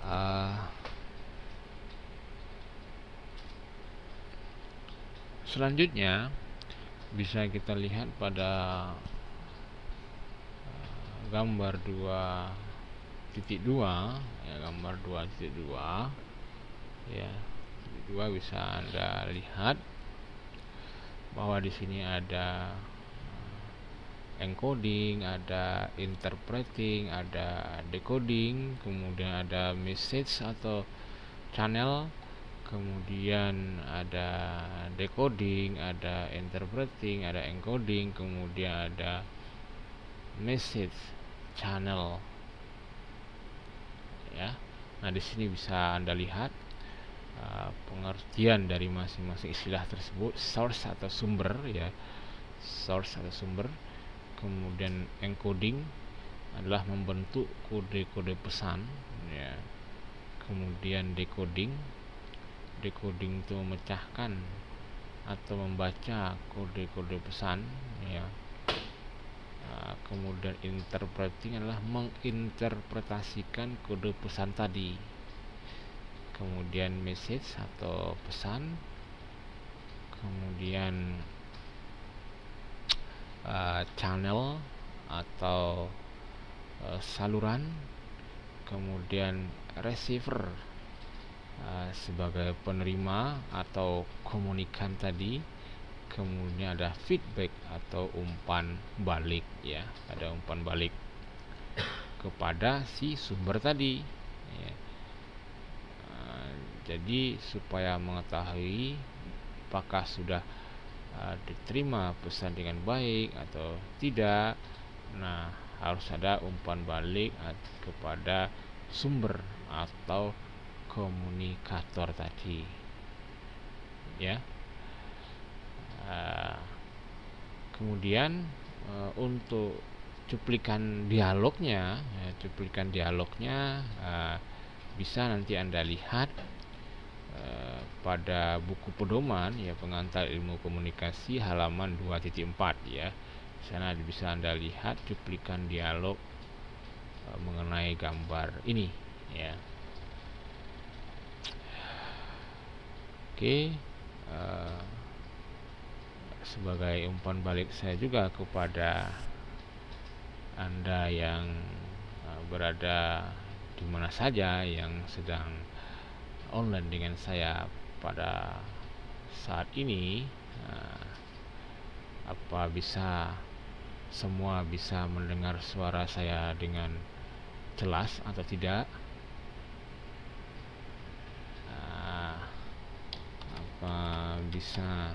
Uh, Selanjutnya bisa kita lihat pada gambar 2.2 ya, gambar 2.2 ya. 2 bisa Anda lihat bahwa di sini ada encoding, ada interpreting, ada decoding, kemudian ada message atau channel, kemudian ada decoding, ada interpreting, ada encoding, kemudian ada message channel ya. Nah, di sini bisa Anda lihat pengertian dari masing-masing istilah tersebut, source atau sumber ya, source atau sumber. Kemudian encoding adalah membentuk kode-kode pesan ya. Kemudian decoding itu memecahkan atau membaca kode-kode pesan ya. Kemudian interpreting adalah menginterpretasikan kode pesan tadi. Kemudian message atau pesan, kemudian channel atau saluran, kemudian receiver sebagai penerima atau komunikan tadi, kemudian ada feedback atau umpan balik ya, ada umpan balik kepada si sumber tadi ya. Jadi supaya mengetahui apakah sudah diterima pesan dengan baik atau tidak, nah harus ada umpan balik kepada sumber atau komunikator tadi ya. Kemudian untuk cuplikan dialognya bisa nanti Anda lihat pada buku pedoman ya, pengantar ilmu komunikasi halaman 2.4 ya. Di sana bisa Anda lihat cuplikan dialog mengenai gambar ini ya. Oke, sebagai umpan balik saya juga kepada Anda yang berada di mana saja yang sedang online dengan saya pada saat ini, apa semua bisa mendengar suara saya dengan jelas atau tidak? Apa bisa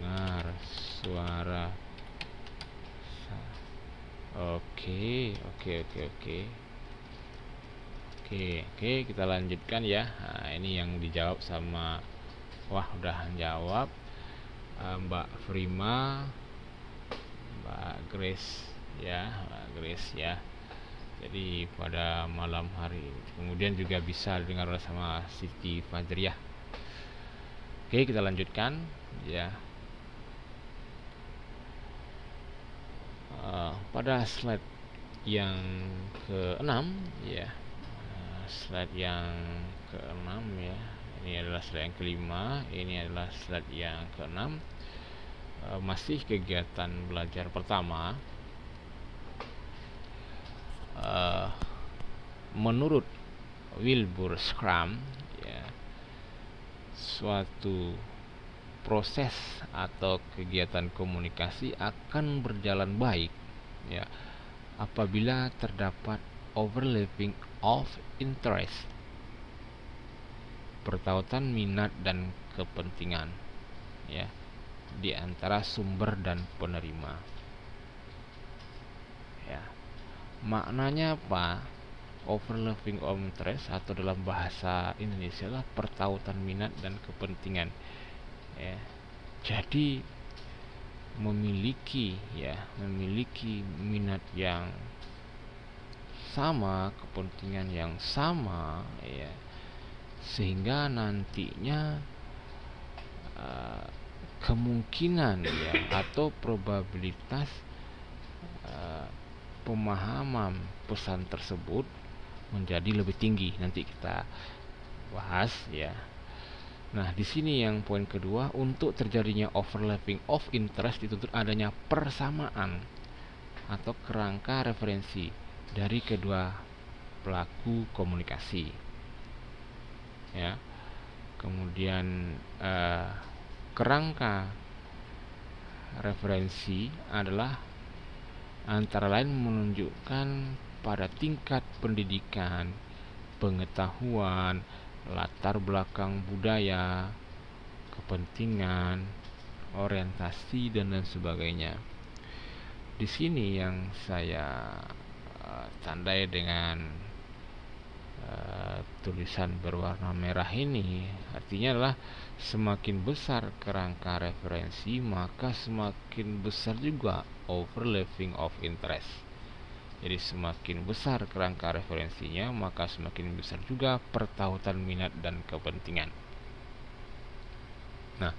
dengar suara? Oke, kita lanjutkan ya. Nah, ini yang dijawab sama, udah jawab Mbak Prima, Mbak Grace ya. Jadi pada malam hari, kemudian juga bisa dengar sama Siti Fajriah. Oke, kita lanjutkan ya. Pada slide yang ke-6 ya, slide yang ke-6 ya, ini adalah slide yang ke-5, ini adalah slide yang ke-6. Masih kegiatan belajar pertama. Menurut Wilbur Scrum ya, suatu proses atau kegiatan komunikasi akan berjalan baik ya apabila terdapat overlapping of interest, pertautan minat dan kepentingan ya di antara sumber dan penerima ya. Maknanya apa? Overlapping of interest atau dalam bahasa Indonesia adalah pertautan minat dan kepentingan ya. Jadi memiliki minat yang sama, kepentingan yang sama ya, sehingga nantinya kemungkinan ya atau probabilitas pemahaman pesan tersebut menjadi lebih tinggi. Nanti kita bahas ya. Nah, di sini yang poin kedua, untuk terjadinya overlapping of interest dituntut adanya persamaan atau kerangka referensi dari kedua pelaku komunikasi. Ya. Kemudian kerangka referensi adalah antara lain menunjukkan pada tingkat pendidikan, pengetahuan, latar belakang budaya, kepentingan, orientasi dan lain sebagainya. Di sini yang saya tandai dengan tulisan berwarna merah ini, artinya adalah semakin besar kerangka referensi, maka semakin besar juga overlapping of interest. Jadi semakin besar kerangka referensinya, maka semakin besar juga pertautan minat dan kepentingan. Nah,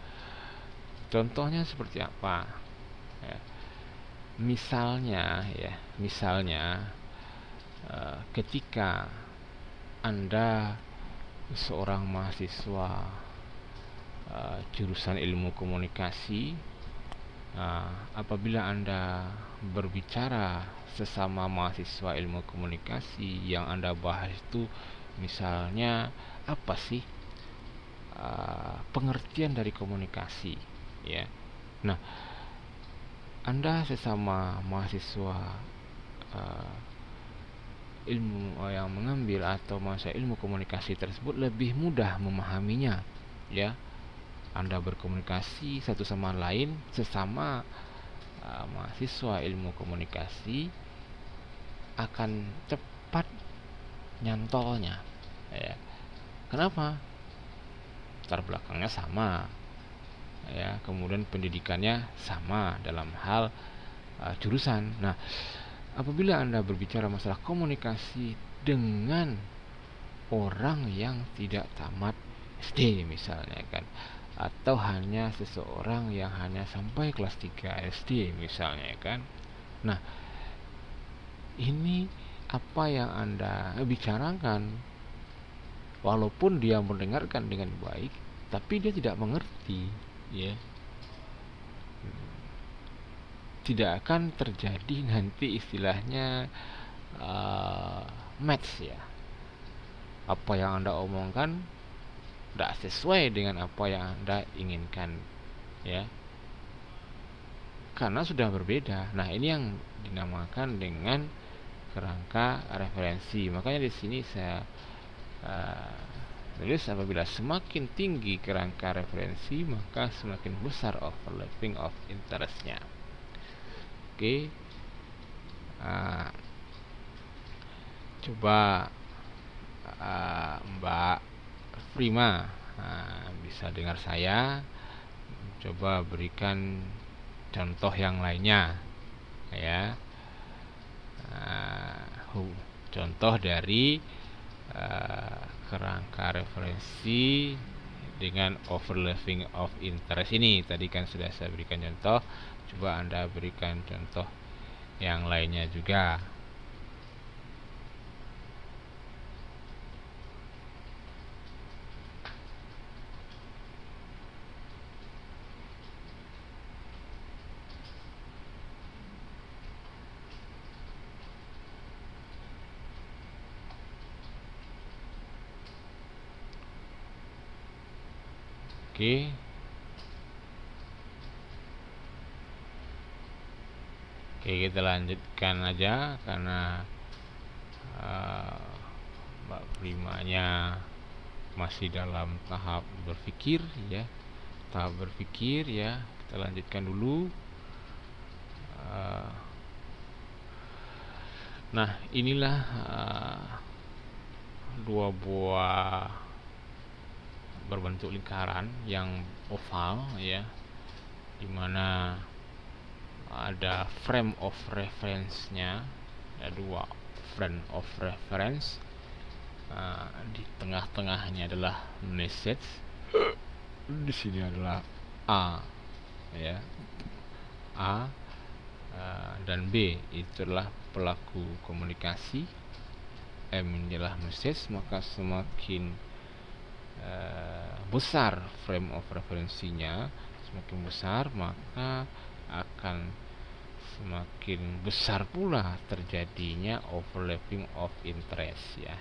contohnya seperti apa? Ya. Misalnya ketika Anda seorang mahasiswa jurusan ilmu komunikasi, apabila Anda berbicara sesama mahasiswa ilmu komunikasi, yang Anda bahas itu misalnya apa sih pengertian dari komunikasi, ya. Nah, Anda sesama mahasiswa ilmu yang mengambil atau masa ilmu komunikasi tersebut lebih mudah memahaminya, ya. Anda berkomunikasi satu sama lain sesama mahasiswa ilmu komunikasi akan cepat nyantolnya, ya. Kenapa? Latar belakangnya sama, ya. Kemudian pendidikannya sama dalam hal jurusan. Nah, apabila Anda berbicara masalah komunikasi dengan orang yang tidak tamat SD misalnya kan, atau hanya seseorang yang hanya sampai kelas 3 SD misalnya kan. Nah, ini apa yang Anda bicarakan, walaupun dia mendengarkan dengan baik, tapi dia tidak mengerti, ya. Tidak akan terjadi nanti istilahnya match, ya. Apa yang Anda omongkan tidak sesuai dengan apa yang Anda inginkan, ya, karena sudah berbeda. Nah, ini yang dinamakan dengan kerangka referensi. Makanya di sini saya tulis, apabila semakin tinggi kerangka referensi, maka semakin besar overlapping of interestnya. Oke, coba Mbak Prima bisa dengar saya. Coba berikan contoh yang lainnya, ya. Contoh dari kerangka referensi dengan overlapping of interest ini. Tadi kan sudah saya berikan contoh. Coba Anda berikan contoh yang lainnya juga. Oke. Oke, kita lanjutkan aja karena Mbak Primanya masih dalam tahap berpikir, ya. Kita lanjutkan dulu. Nah, inilah dua buah berbentuk lingkaran yang oval, ya, dimana ada frame of reference-nya, ada dua frame of reference. Di tengah-tengahnya adalah message, di sini adalah A, ya, A dan B itu adalah pelaku komunikasi, M adalah message, maka semakin besar frame of referensinya, semakin besar maka akan semakin besar pula terjadinya overlapping of interest ya.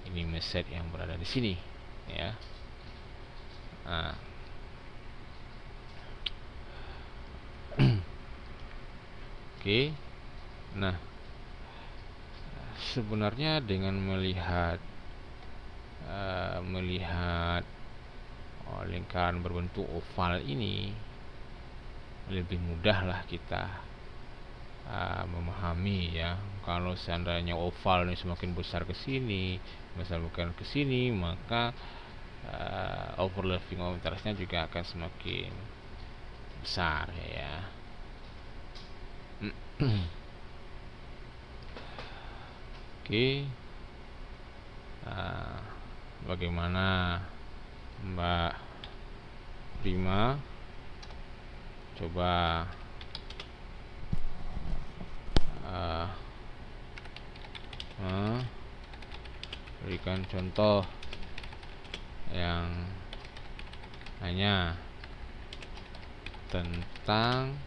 Ini message yang berada di sini ya. Nah, oke. Nah, sebenarnya dengan melihat lingkaran berbentuk oval ini lebih mudah lah kita memahami ya. Kalau seandainya oval ini semakin besar ke sini, bukan ke sini, maka overlapping of interestnya juga akan semakin besar ya. Oke. Bagaimana Mbak Prima? Coba berikan contoh yang hanya tentang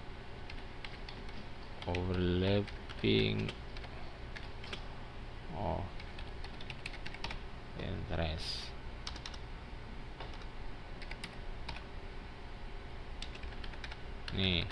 overlapping of interest. Nih